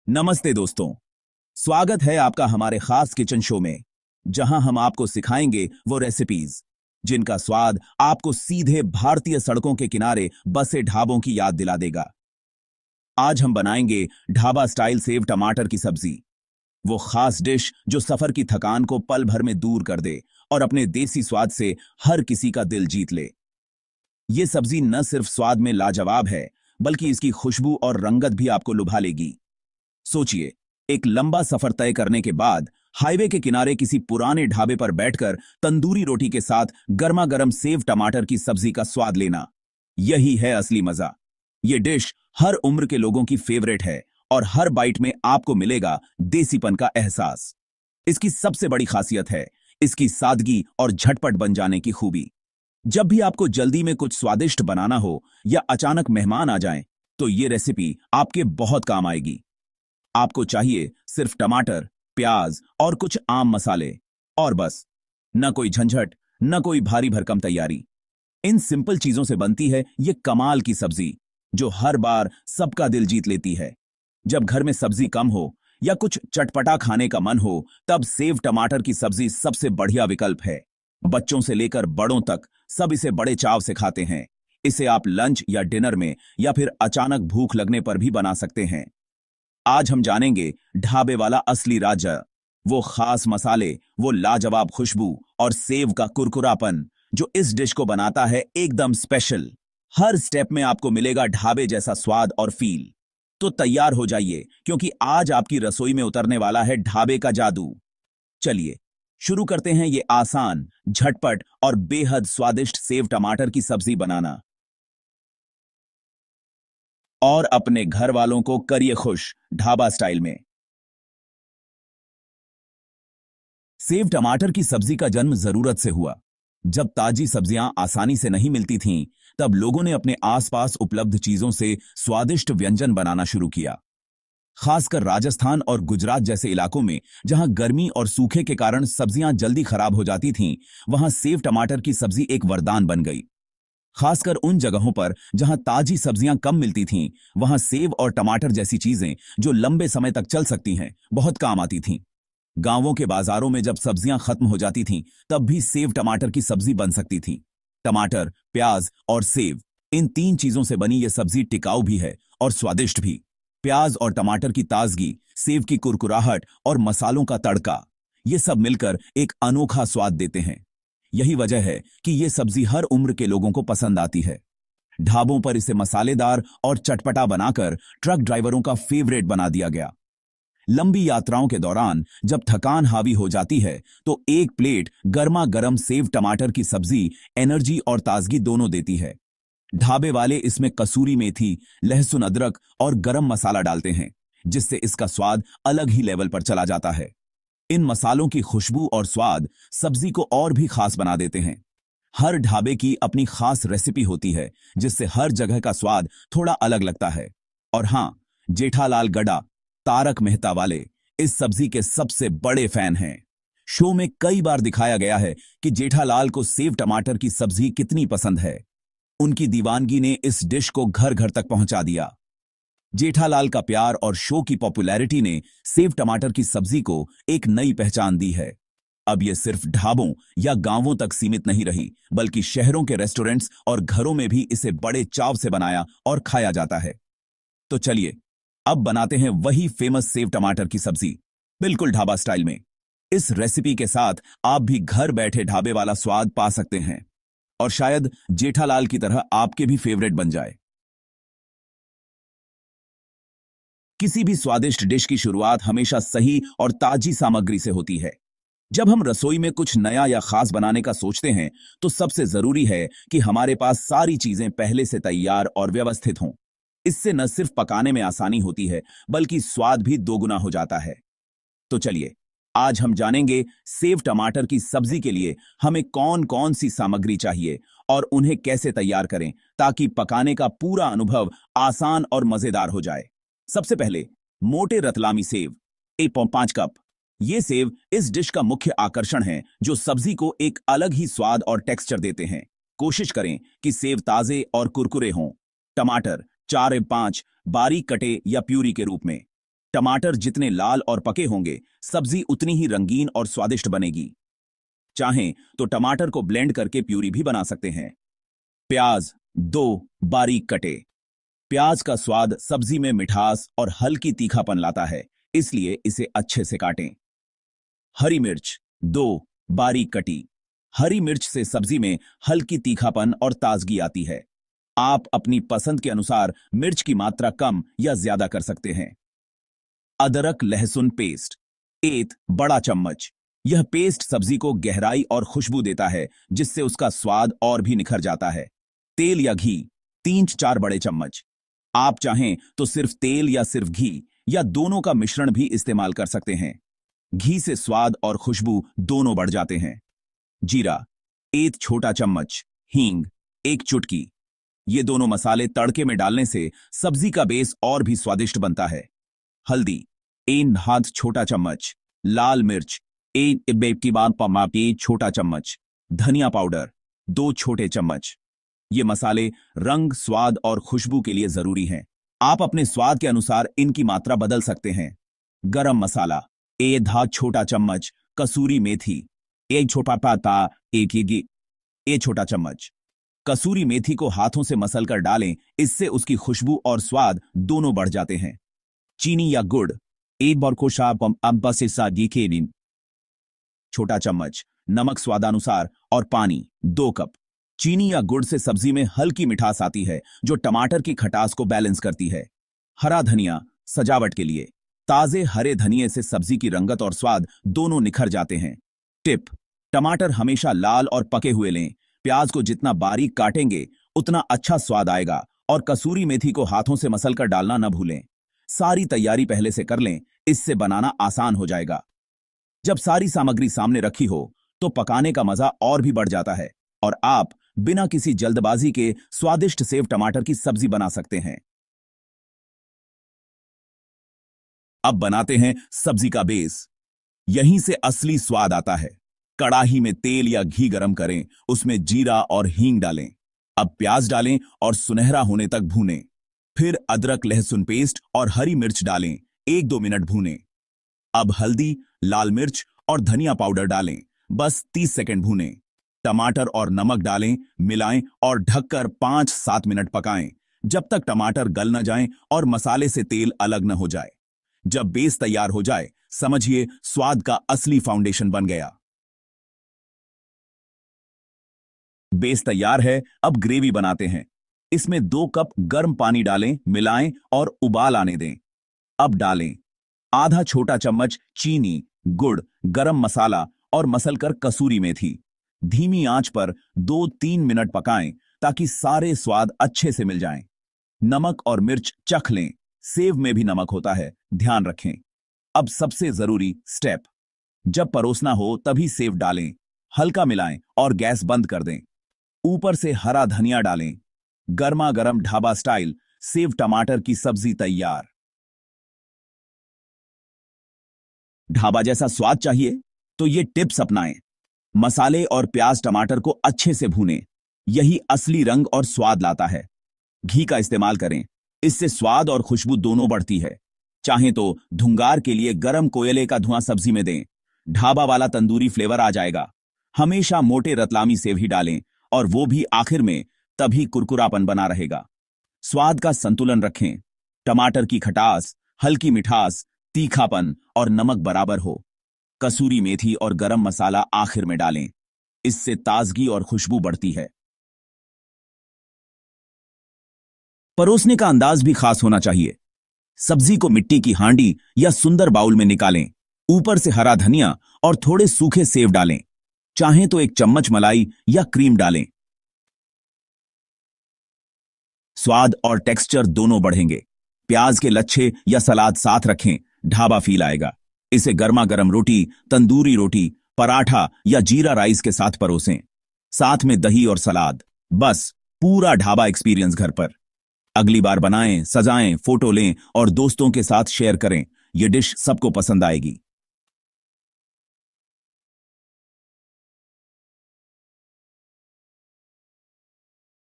नमस्ते दोस्तों। स्वागत है आपका हमारे खास किचन शो में, जहां हम आपको सिखाएंगे वो रेसिपीज जिनका स्वाद आपको सीधे भारतीय सड़कों के किनारे बसे ढाबों की याद दिला देगा। आज हम बनाएंगे ढाबा स्टाइल सेव टमाटर की सब्जी, वो खास डिश जो सफर की थकान को पल भर में दूर कर दे और अपने देसी स्वाद से हर किसी का दिल जीत ले। ये सब्जी न सिर्फ स्वाद में लाजवाब है, बल्कि इसकी खुशबू और रंगत भी आपको लुभा लेगी। सोचिए, एक लंबा सफर तय करने के बाद हाईवे के किनारे किसी पुराने ढाबे पर बैठकर तंदूरी रोटी के साथ गर्मा गर्म सेव टमाटर की सब्जी का स्वाद लेना। यही है असली मजा। ये डिश हर उम्र के लोगों की फेवरेट है और हर बाइट में आपको मिलेगा देसीपन का एहसास। इसकी सबसे बड़ी खासियत है इसकी सादगी और झटपट बन जाने की खूबी। जब भी आपको जल्दी में कुछ स्वादिष्ट बनाना हो या अचानक मेहमान आ जाएं, तो ये रेसिपी आपके बहुत काम आएगी। आपको चाहिए सिर्फ टमाटर, प्याज और कुछ आम मसाले, और बस। न कोई झंझट, न कोई भारी भरकम तैयारी। इन सिंपल चीजों से बनती है ये कमाल की सब्जी, जो हर बार सबका दिल जीत लेती है। जब घर में सब्जी कम हो या कुछ चटपटा खाने का मन हो, तब सेव टमाटर की सब्जी सबसे बढ़िया विकल्प है। बच्चों से लेकर बड़ों तक सब इसे बड़े चाव से खाते हैं। इसे आप लंच या डिनर में या फिर अचानक भूख लगने पर भी बना सकते हैं। आज हम जानेंगे ढाबे वाला असली राज, वो खास मसाले, वो लाजवाब खुशबू और सेव का कुरकुरापन जो इस डिश को बनाता है एकदम स्पेशल। हर स्टेप में आपको मिलेगा ढाबे जैसा स्वाद और फील। तो तैयार हो जाइए, क्योंकि आज आपकी रसोई में उतरने वाला है ढाबे का जादू। चलिए शुरू करते हैं ये आसान, झटपट और बेहद स्वादिष्ट सेव टमाटर की सब्जी बनाना। और अपने घर वालों को करिए खुश ढाबा स्टाइल में। सेव टमाटर की सब्जी का जन्म जरूरत से हुआ। जब ताजी सब्जियां आसानी से नहीं मिलती थीं, तब लोगों ने अपने आसपास उपलब्ध चीजों से स्वादिष्ट व्यंजन बनाना शुरू किया। खासकर राजस्थान और गुजरात जैसे इलाकों में, जहां गर्मी और सूखे के कारण सब्जियां जल्दी खराब हो जाती थीं, वहां सेव टमाटर की सब्जी एक वरदान बन गई। खासकर उन जगहों पर जहां ताजी सब्जियां कम मिलती थीं, वहां सेव और टमाटर जैसी चीजें जो लंबे समय तक चल सकती हैं, बहुत काम आती थीं। गांवों के बाजारों में जब सब्जियां खत्म हो जाती थीं, तब भी सेव टमाटर की सब्जी बन सकती थी। टमाटर, प्याज और सेव, इन तीन चीजों से बनी यह सब्जी टिकाऊ भी है और स्वादिष्ट भी। प्याज और टमाटर की ताजगी, सेव की कुरकुराहट और मसालों का तड़का, ये सब मिलकर एक अनोखा स्वाद देते हैं। यही वजह है कि ये सब्जी हर उम्र के लोगों को पसंद आती है। ढाबों पर इसे मसालेदार और चटपटा बनाकर ट्रक ड्राइवरों का फेवरेट बना दिया गया। लंबी यात्राओं के दौरान जब थकान हावी हो जाती है, तो एक प्लेट गर्मा गर्म सेव टमाटर की सब्जी एनर्जी और ताजगी दोनों देती है। ढाबे वाले इसमें कसूरी मेथी, लहसुन, अदरक और गरम मसाला डालते हैं, जिससे इसका स्वाद अलग ही लेवल पर चला जाता है। इन मसालों की खुशबू और स्वाद सब्जी को और भी खास बना देते हैं। हर ढाबे की अपनी खास रेसिपी होती है, जिससे हर जगह का स्वाद थोड़ा अलग लगता है। और हां, जेठालाल गडा, तारक मेहता वाले इस सब्जी के सबसे बड़े फैन हैं। शो में कई बार दिखाया गया है कि जेठालाल को सेव टमाटर की सब्जी कितनी पसंद है। उनकी दीवानगी ने इस डिश को घर घर तक पहुंचा दिया। जेठालाल का प्यार और शो की पॉपुलैरिटी ने सेव टमाटर की सब्जी को एक नई पहचान दी है। अब यह सिर्फ ढाबों या गांवों तक सीमित नहीं रही, बल्कि शहरों के रेस्टोरेंट्स और घरों में भी इसे बड़े चाव से बनाया और खाया जाता है। तो चलिए अब बनाते हैं वही फेमस सेव टमाटर की सब्जी, बिल्कुल ढाबा स्टाइल में। इस रेसिपी के साथ आप भी घर बैठे ढाबे वाला स्वाद पा सकते हैं, और शायद जेठालाल की तरह आपके भी फेवरेट बन जाए। किसी भी स्वादिष्ट डिश की शुरुआत हमेशा सही और ताजी सामग्री से होती है। जब हम रसोई में कुछ नया या खास बनाने का सोचते हैं, तो सबसे जरूरी है कि हमारे पास सारी चीजें पहले से तैयार और व्यवस्थित हों। इससे न सिर्फ पकाने में आसानी होती है, बल्कि स्वाद भी दोगुना हो जाता है। तो चलिए आज हम जानेंगे सेव टमाटर की सब्जी के लिए हमें कौन कौन सी सामग्री चाहिए और उन्हें कैसे तैयार करें, ताकि पकाने का पूरा अनुभव आसान और मजेदार हो जाए। सबसे पहले मोटे रतलामी सेव 1.5 कप। ये सेव इस डिश का मुख्य आकर्षण है, जो सब्जी को एक अलग ही स्वाद और टेक्सचर देते हैं। कोशिश करें कि सेव ताजे और कुरकुरे हों। टमाटर 4 या 5 बारीक कटे या प्यूरी के रूप में। टमाटर जितने लाल और पके होंगे, सब्जी उतनी ही रंगीन और स्वादिष्ट बनेगी। चाहें तो टमाटर को ब्लेंड करके प्यूरी भी बना सकते हैं। प्याज 2 बारीक कटे। प्याज का स्वाद सब्जी में मिठास और हल्की तीखापन लाता है, इसलिए इसे अच्छे से काटें। हरी मिर्च 2 बारीक कटी। हरी मिर्च से सब्जी में हल्की तीखापन और ताजगी आती है। आप अपनी पसंद के अनुसार मिर्च की मात्रा कम या ज्यादा कर सकते हैं। अदरक लहसुन पेस्ट 1 बड़ा चम्मच। यह पेस्ट सब्जी को गहराई और खुशबू देता है, जिससे उसका स्वाद और भी निखर जाता है। तेल या घी 3-4 बड़े चम्मच। आप चाहें तो सिर्फ तेल या सिर्फ घी या दोनों का मिश्रण भी इस्तेमाल कर सकते हैं। घी से स्वाद और खुशबू दोनों बढ़ जाते हैं। जीरा 1 छोटा चम्मच। हींग 1 चुटकी। ये दोनों मसाले तड़के में डालने से सब्जी का बेस और भी स्वादिष्ट बनता है। हल्दी 1 छोटा चम्मच। लाल मिर्च 1 छोटा चम्मच। धनिया पाउडर 2 छोटे चम्मच। ये मसाले रंग, स्वाद और खुशबू के लिए जरूरी हैं। आप अपने स्वाद के अनुसार इनकी मात्रा बदल सकते हैं। गरम मसाला 1 छोटा चम्मच। कसूरी मेथी 1 छोटा पाता 1 छोटा चम्मच। कसूरी मेथी को हाथों से मसलकर डालें, इससे उसकी खुशबू और स्वाद दोनों बढ़ जाते हैं। चीनी या गुड़ 1 छोटा चम्मच। नमक स्वादानुसार और पानी 2 कप। चीनी या गुड़ से सब्जी में हल्की मिठास आती है, जो टमाटर की खटास को बैलेंस करती है। हरा धनिया सजावट के लिए। ताजे हरे धनिये से सब्जी की रंगत और स्वाद दोनों निखर जाते हैं। टिप: टमाटर हमेशा लाल और पके हुए लें। प्याज को जितना बारीक काटेंगे उतना अच्छा स्वाद आएगा, और कसूरी मेथी को हाथों से मसलकर डालना न भूलें। सारी तैयारी पहले से कर लें, इससे बनाना आसान हो जाएगा। जब सारी सामग्री सामने रखी हो तो पकाने का मजा और भी बढ़ जाता है, और आप बिना किसी जल्दबाजी के स्वादिष्ट सेव टमाटर की सब्जी बना सकते हैं। अब बनाते हैं सब्जी का बेस। यहीं से असली स्वाद आता है। कड़ाही में तेल या घी गरम करें, उसमें जीरा और हींग डालें। अब प्याज डालें और सुनहरा होने तक भूनें। फिर अदरक लहसुन पेस्ट और हरी मिर्च डालें, 1-2 मिनट भूनें। अब हल्दी, लाल मिर्च और धनिया पाउडर डालें, बस 30 सेकंड भूनें। टमाटर और नमक डालें, मिलाएं और ढककर 5-7 मिनट पकाएं, जब तक टमाटर गल न जाएं और मसाले से तेल अलग न हो जाए। जब बेस तैयार हो जाए, समझिए स्वाद का असली फाउंडेशन बन गया। बेस तैयार है, अब ग्रेवी बनाते हैं। इसमें 2 कप गर्म पानी डालें, मिलाएं और उबाल आने दें। अब डालें आधा छोटा चम्मच चीनी, गुड़, गरम मसाला और मसलकर कसूरी मेथी। धीमी आंच पर 2-3 मिनट पकाएं, ताकि सारे स्वाद अच्छे से मिल जाएं। नमक और मिर्च चख लें, सेव में भी नमक होता है, ध्यान रखें। अब सबसे जरूरी स्टेप: जब परोसना हो तभी सेव डालें, हल्का मिलाएं और गैस बंद कर दें। ऊपर से हरा धनिया डालें। गर्मा गर्म ढाबा स्टाइल सेव टमाटर की सब्जी तैयार। ढाबा जैसा स्वाद चाहिए तो ये टिप्स अपनाएं। मसाले और प्याज टमाटर को अच्छे से भूनें, यही असली रंग और स्वाद लाता है। घी का इस्तेमाल करें, इससे स्वाद और खुशबू दोनों बढ़ती है। चाहें तो धुंगार के लिए गरम कोयले का धुआं सब्जी में दें, ढाबा वाला तंदूरी फ्लेवर आ जाएगा। हमेशा मोटे रतलामी सेव ही डालें, और वो भी आखिर में, तभी कुरकुरापन बना रहेगा। स्वाद का संतुलन रखें, टमाटर की खटास, हल्की मिठास, तीखापन और नमक बराबर हो। कसूरी मेथी और गरम मसाला आखिर में डालें, इससे ताजगी और खुशबू बढ़ती है। परोसने का अंदाज भी खास होना चाहिए। सब्जी को मिट्टी की हांडी या सुंदर बाउल में निकालें, ऊपर से हरा धनिया और थोड़े सूखे सेव डालें। चाहें तो 1 चम्मच मलाई या क्रीम डालें। स्वाद और टेक्सचर दोनों बढ़ेंगे। प्याज के लच्छे या सलाद साथ रखें, ढाबा फील आएगा। इसे गर्मा गर्म रोटी, तंदूरी रोटी, पराठा या जीरा राइस के साथ परोसें, साथ में दही और सलाद। बस पूरा ढाबा एक्सपीरियंस घर पर। अगली बार बनाएं, सजाएं, फोटो लें और दोस्तों के साथ शेयर करें। यह डिश सबको पसंद आएगी।